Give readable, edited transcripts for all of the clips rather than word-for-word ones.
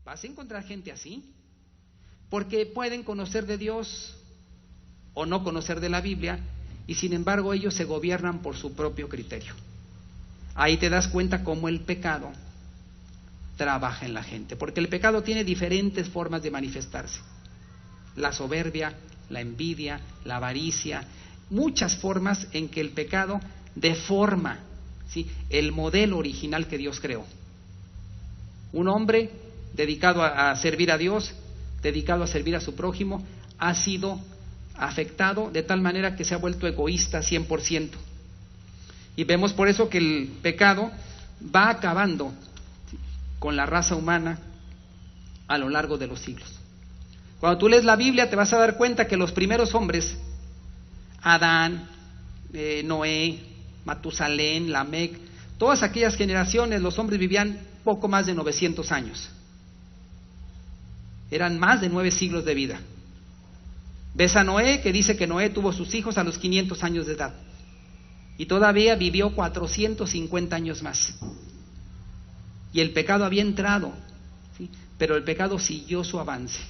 Vas a encontrar gente así, porque pueden conocer de Dios o no conocer de la Biblia, y sin embargo ellos se gobiernan por su propio criterio. Ahí te das cuenta cómo el pecado trabaja en la gente, porque el pecado tiene diferentes formas de manifestarse: la soberbia, la envidia, la avaricia, muchas formas en que el pecado deforma, ¿sí?, el modelo original que Dios creó. Un hombre dedicado a servir a Dios, dedicado a servir a su prójimo, ha sido afectado de tal manera que se ha vuelto egoísta 100%. Y vemos por eso que el pecado va acabando con la raza humana a lo largo de los siglos. Cuando tú lees la Biblia te vas a dar cuenta que los primeros hombres, Adán, Noé, Matusalén, Lamec, todas aquellas generaciones, los hombres vivían poco más de 900 años. Eran más de 9 siglos de vida. Ves a Noé, que dice que Noé tuvo sus hijos a los 500 años de edad y todavía vivió 450 años más. Y el pecado había entrado, ¿sí?, pero el pecado siguió su avance.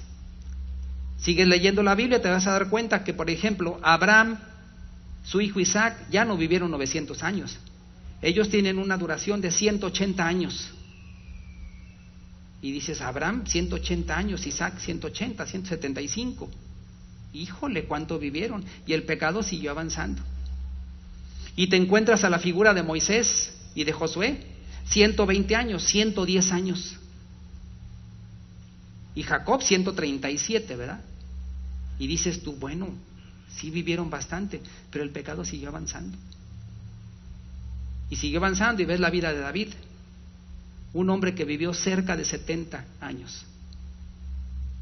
Sigues leyendo la Biblia, te vas a dar cuenta que, por ejemplo, Abraham, su hijo Isaac, ya no vivieron 900 años. Ellos tienen una duración de 180 años. Y dices, Abraham, 180 años, Isaac, 180, 175. Híjole, ¿cuánto vivieron? Y el pecado siguió avanzando. Y te encuentras a la figura de Moisés y de Josué, 120 años, 110 años. Y Jacob, 137, ¿verdad? Y dices tú, bueno, sí vivieron bastante, pero el pecado siguió avanzando. Y siguió avanzando, y ves la vida de David, un hombre que vivió cerca de 70 años.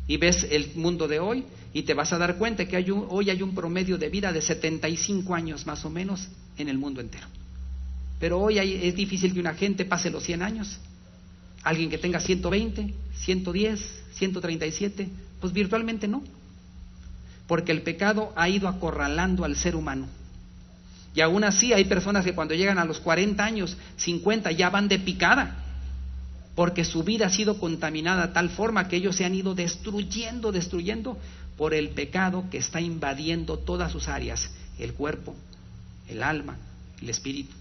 Y ves el mundo de hoy, y te vas a dar cuenta que hoy hay un promedio de vida de 75 años más o menos en el mundo entero. Pero hoy es difícil que una gente pase los 100 años. Alguien que tenga 120, 110, 137, pues virtualmente no. Porque el pecado ha ido acorralando al ser humano. Y aún así hay personas que cuando llegan a los 40 años, 50, ya van de picada, porque su vida ha sido contaminada de tal forma que ellos se han ido destruyendo por el pecado que está invadiendo todas sus áreas: el cuerpo, el alma, el espíritu.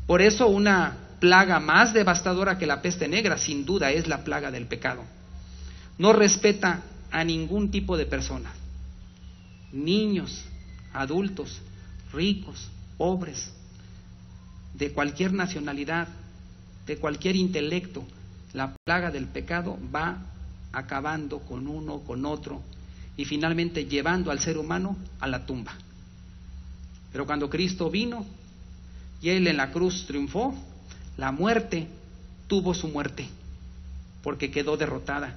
Por eso una plaga más devastadora que la peste negra, sin duda, es la plaga del pecado. No respeta a ningún tipo de persona, niños, adultos, ricos, pobres, de cualquier nacionalidad, de cualquier intelecto. La plaga del pecado va acabando con uno, con otro, y finalmente llevando al ser humano a la tumba. Pero cuando Cristo vino y Él en la cruz triunfó, la muerte tuvo su muerte, porque quedó derrotada.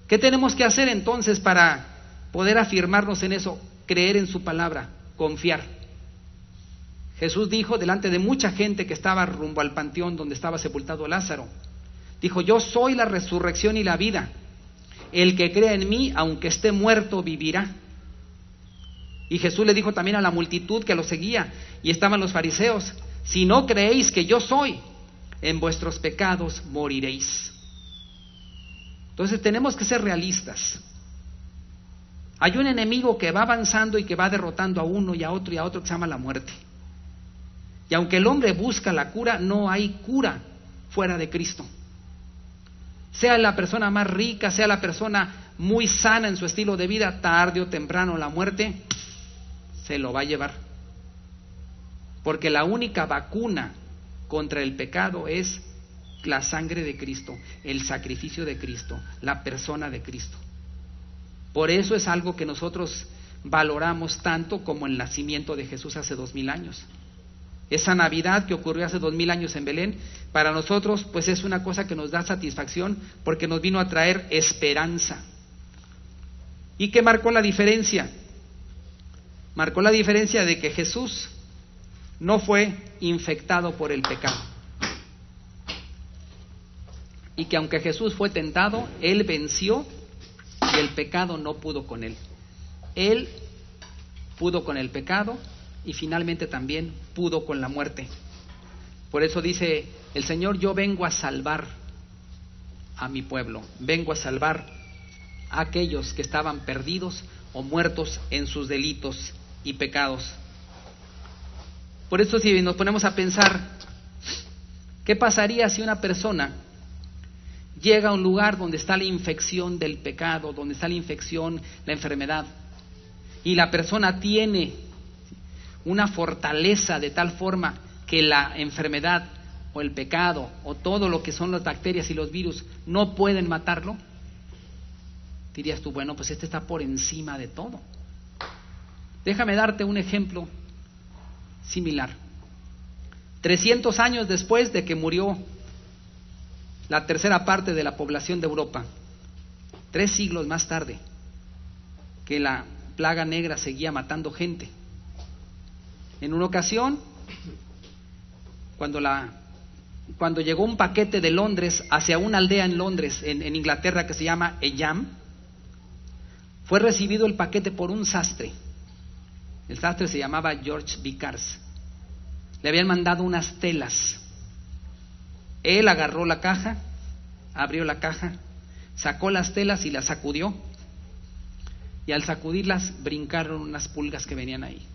¿Qué tenemos que hacer entonces para poder afirmarnos en eso? Creer en su palabra, confiar. Jesús dijo delante de mucha gente que estaba rumbo al panteón donde estaba sepultado Lázaro, dijo: yo soy la resurrección y la vida. El que crea en mí, aunque esté muerto, vivirá. Y Jesús le dijo también a la multitud que lo seguía, y estaban los fariseos: si no creéis que yo soy, en vuestros pecados moriréis. Entonces tenemos que ser realistas. Hay un enemigo que va avanzando y que va derrotando a uno y a otro que se llama la muerte. Y aunque el hombre busca la cura, no hay cura fuera de Cristo. Sea la persona más rica, sea la persona muy sana en su estilo de vida, tarde o temprano la muerte se lo va a llevar. Porque la única vacuna contra el pecado es la sangre de Cristo, el sacrificio de Cristo, la persona de Cristo. Por eso es algo que nosotros valoramos tanto como el nacimiento de Jesús hace 2000 años. Esa Navidad que ocurrió hace 2000 años en Belén, para nosotros pues es una cosa que nos da satisfacción, porque nos vino a traer esperanza. ¿Y qué marcó la diferencia? Marcó la diferencia de que Jesús no fue infectado por el pecado. Y que aunque Jesús fue tentado, Él venció y el pecado no pudo con Él. Él pudo con el pecado y finalmente también pudo con la muerte. Por eso dice el Señor: yo vengo a salvar a mi pueblo, vengo a salvar a aquellos que estaban perdidos o muertos en sus delitos y pecados. Por eso, si nos ponemos a pensar, ¿qué pasaría si una persona llega a un lugar donde está la infección del pecado, donde está la infección, la enfermedad, y la persona tiene una fortaleza de tal forma que la enfermedad o el pecado o todo lo que son las bacterias y los virus no pueden matarlo? Dirías tú, bueno, pues este está por encima de todo. Déjame darte un ejemplo similar. 300 años después de que murió la tercera parte de la población de Europa, 3 siglos más tarde, que la plaga negra seguía matando gente. En una ocasión, cuando llegó un paquete de Londres hacia una aldea en Londres, en Inglaterra, que se llama Eyam, fue recibido el paquete por un sastre. El sastre se llamaba George Vicars. Le habían mandado unas telas. Él agarró la caja, abrió la caja, sacó las telas y las sacudió. Y al sacudirlas brincaron unas pulgas que venían ahí.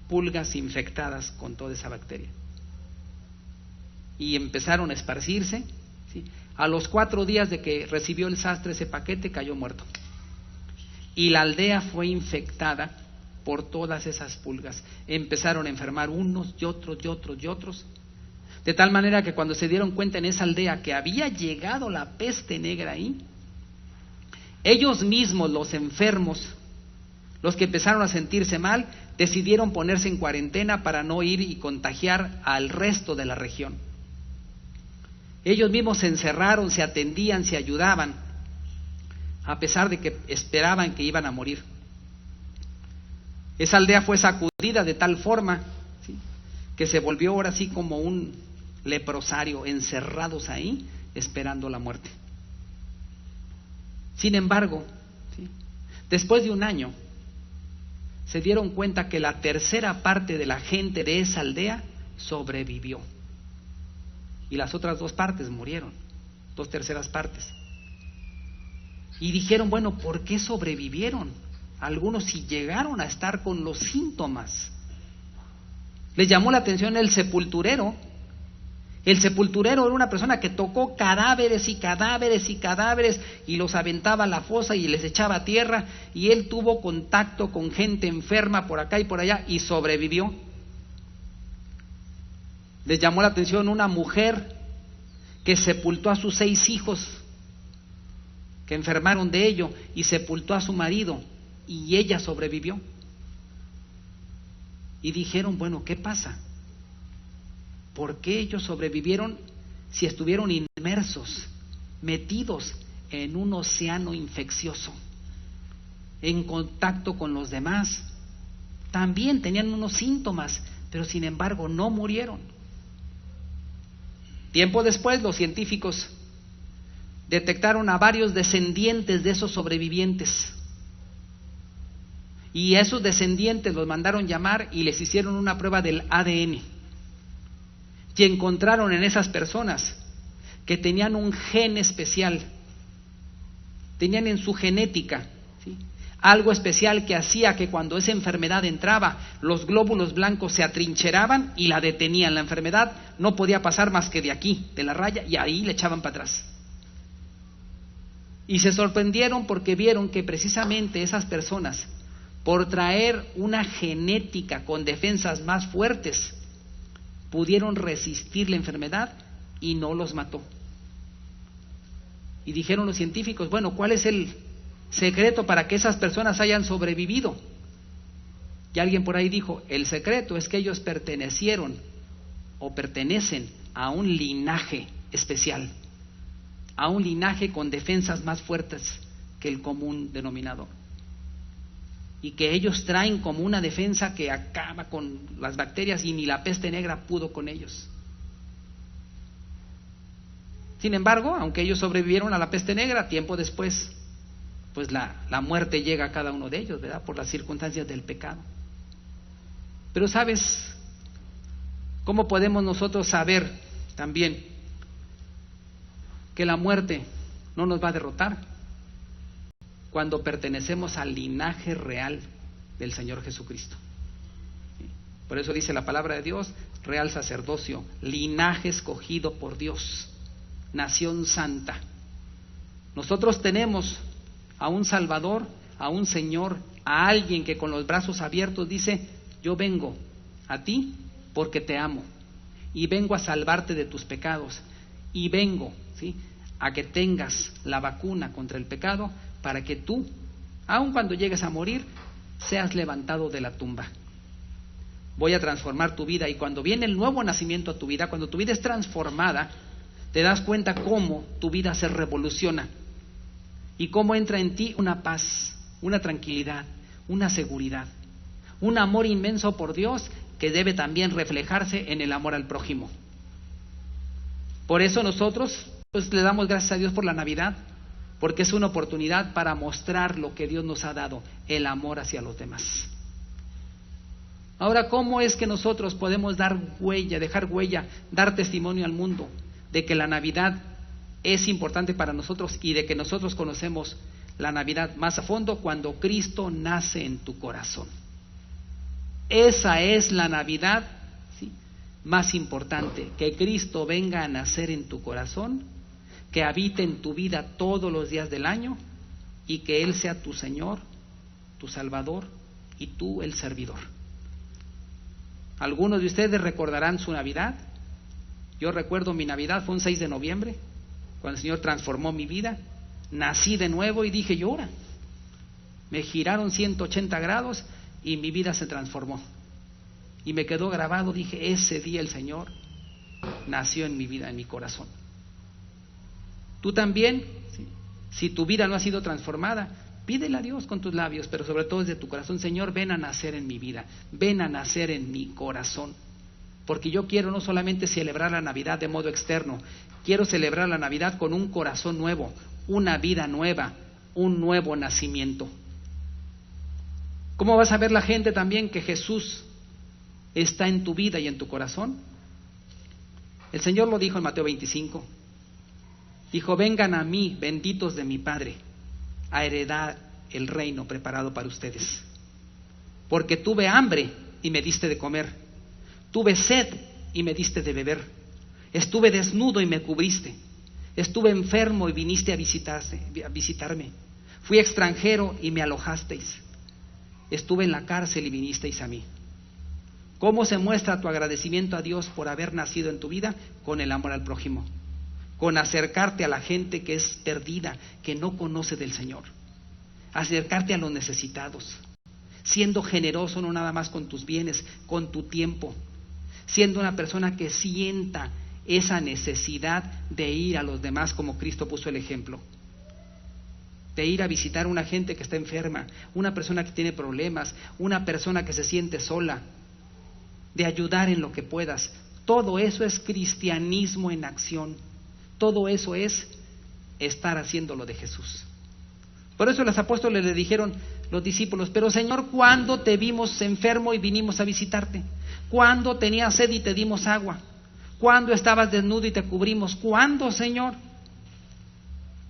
Pulgas infectadas con toda esa bacteria. Y empezaron a esparcirse, ¿sí? A los 4 días de que recibió el sastre ese paquete, cayó muerto. Y la aldea fue infectada por todas esas pulgas. Empezaron a enfermar unos y otros y otros y otros. De tal manera que cuando se dieron cuenta en esa aldea que había llegado la peste negra ahí, ellos mismos, los enfermos, los que empezaron a sentirse mal, decidieron ponerse en cuarentena para no ir y contagiar al resto de la región. Ellos mismos se encerraron, se atendían, se ayudaban, a pesar de que esperaban que iban a morir. Esa aldea fue sacudida de tal forma, ¿sí?, que se volvió ahora sí como un leprosario, encerrados ahí, esperando la muerte. Sin embargo, ¿sí?, después de un año, se dieron cuenta que la tercera parte de la gente de esa aldea sobrevivió. Y las otras 2 partes murieron, 2/3 partes. Y dijeron, bueno, ¿por qué sobrevivieron? Algunos sí llegaron a estar con los síntomas. Les llamó la atención el sepulturero. El sepulturero era una persona que tocó cadáveres y cadáveres y cadáveres y los aventaba a la fosa y les echaba tierra, y él tuvo contacto con gente enferma por acá y por allá y sobrevivió. Les llamó la atención una mujer que sepultó a sus 6 hijos que enfermaron de ello y sepultó a su marido, y ella sobrevivió. Y dijeron, bueno, ¿qué pasa? ¿Por qué ellos sobrevivieron si estuvieron inmersos, metidos en un océano infeccioso, en contacto con los demás? También tenían unos síntomas, pero sin embargo no murieron. Tiempo después, los científicos detectaron a varios descendientes de esos sobrevivientes. Y a esos descendientes los mandaron llamar y les hicieron una prueba del ADN. Y encontraron en esas personas que tenían un gen especial, tenían en su genética, ¿sí?, algo especial que hacía que cuando esa enfermedad entraba, los glóbulos blancos se atrincheraban y la detenían. La enfermedad no podía pasar más que de aquí, de la raya, y ahí le echaban para atrás. Y se sorprendieron porque vieron que precisamente esas personas, por traer una genética con defensas más fuertes, pudieron resistir la enfermedad y no los mató. Y dijeron los científicos, bueno, ¿cuál es el secreto para que esas personas hayan sobrevivido? Y alguien por ahí dijo, el secreto es que ellos pertenecieron o pertenecen a un linaje especial, a un linaje con defensas más fuertes que el común denominador. Y que ellos traen como una defensa que acaba con las bacterias y ni la peste negra pudo con ellos. Sin embargo, aunque ellos sobrevivieron a la peste negra, tiempo después, pues la muerte llega a cada uno de ellos, ¿verdad?, por las circunstancias del pecado. Pero ¿sabes cómo podemos nosotros saber también que la muerte no nos va a derrotar cuando pertenecemos al linaje real del Señor Jesucristo. Por eso dice la palabra de Dios, real sacerdocio, linaje escogido por Dios, nación santa. Nosotros tenemos a un Salvador, a un Señor, a alguien que con los brazos abiertos dice: yo vengo a ti porque te amo y vengo a salvarte de tus pecados y vengo, ¿sí?, a que tengas la vacuna contra el pecado para que tú, aun cuando llegues a morir, seas levantado de la tumba. Voy a transformar tu vida, y cuando viene el nuevo nacimiento a tu vida, cuando tu vida es transformada, te das cuenta cómo tu vida se revoluciona y cómo entra en ti una paz, una tranquilidad, una seguridad, un amor inmenso por Dios que debe también reflejarse en el amor al prójimo. Por eso nosotros le damos gracias a Dios por la Navidad, porque es una oportunidad para mostrar lo que Dios nos ha dado, el amor hacia los demás. Ahora, ¿cómo es que nosotros podemos dar huella, dejar huella, dar testimonio al mundo de que la Navidad es importante para nosotros y de que nosotros conocemos la Navidad más a fondo? Cuando Cristo nace en tu corazón. Esa es la Navidad, ¿sí?, más importante, que Cristo venga a nacer en tu corazón, que habite en tu vida todos los días del año y que Él sea tu Señor, tu Salvador y tú el servidor. Algunos de ustedes recordarán su Navidad. Yo recuerdo mi Navidad, fue un 6 de noviembre, cuando el Señor transformó mi vida. Nací de nuevo y dije: llora. Me giraron 180 grados y mi vida se transformó. Y me quedó grabado, dije: ese día el Señor nació en mi vida, en mi corazón. Tú también, si tu vida no ha sido transformada, pídele a Dios con tus labios, pero sobre todo desde tu corazón: Señor, ven a nacer en mi vida, ven a nacer en mi corazón. Porque yo quiero no solamente celebrar la Navidad de modo externo, quiero celebrar la Navidad con un corazón nuevo, una vida nueva, un nuevo nacimiento. ¿Cómo vas a ver la gente también que Jesús está en tu vida y en tu corazón? El Señor lo dijo en Mateo 25. Dijo: vengan a mí, benditos de mi Padre, a heredar el reino preparado para ustedes. Porque tuve hambre y me diste de comer, tuve sed y me diste de beber, estuve desnudo y me cubriste, estuve enfermo y viniste a visitarme, fui extranjero y me alojasteis, estuve en la cárcel y vinisteis a mí. ¿Cómo se muestra tu agradecimiento a Dios por haber nacido en tu vida? Con el amor al prójimo, con acercarte a la gente que es perdida, que no conoce del Señor, acercarte a los necesitados, siendo generoso no nada más con tus bienes, con tu tiempo, siendo una persona que sienta esa necesidad de ir a los demás como Cristo puso el ejemplo, de ir a visitar a una gente que está enferma, una persona que tiene problemas, una persona que se siente sola, de ayudar en lo que puedas. Todo eso es cristianismo en acción. Todo eso es estar haciendo lo de Jesús. Por eso los apóstoles le dijeron, los discípulos: pero Señor, ¿cuándo te vimos enfermo y vinimos a visitarte? ¿Cuándo tenías sed y te dimos agua? ¿Cuándo estabas desnudo y te cubrimos? ¿Cuándo, Señor?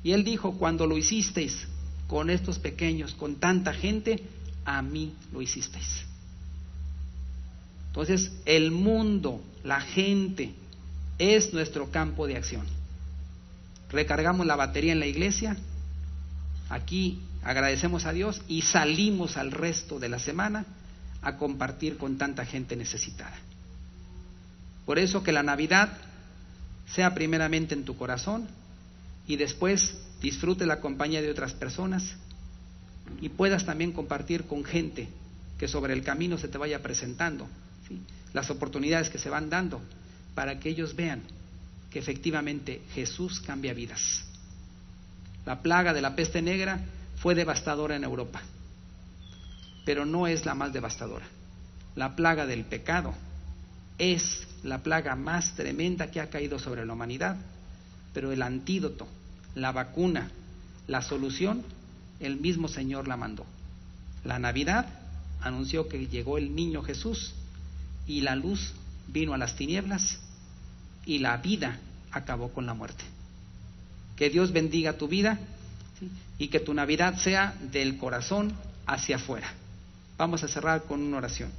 Y Él dijo: cuando lo hicisteis con estos pequeños, con tanta gente, a mí lo hicisteis. Entonces, el mundo, la gente, es nuestro campo de acción. Recargamos la batería en la iglesia, aquí agradecemos a Dios y salimos al resto de la semana a compartir con tanta gente necesitada. Por eso, que la Navidad sea primeramente en tu corazón y después disfrute la compañía de otras personas y puedas también compartir con gente que sobre el camino se te vaya presentando, ¿sí?, las oportunidades que se van dando para que ellos vean que efectivamente Jesús cambia vidas. La plaga de la peste negra fue devastadora en Europa, pero no es la más devastadora. La plaga del pecado es la plaga más tremenda que ha caído sobre la humanidad, pero el antídoto, la vacuna, la solución, el mismo Señor la mandó. La Navidad anunció que llegó el niño Jesús y la luz vino a las tinieblas y la vida acabó con la muerte. Que Dios bendiga tu vida, ¿sí? Y que tu Navidad sea del corazón hacia afuera. Vamos a cerrar con una oración.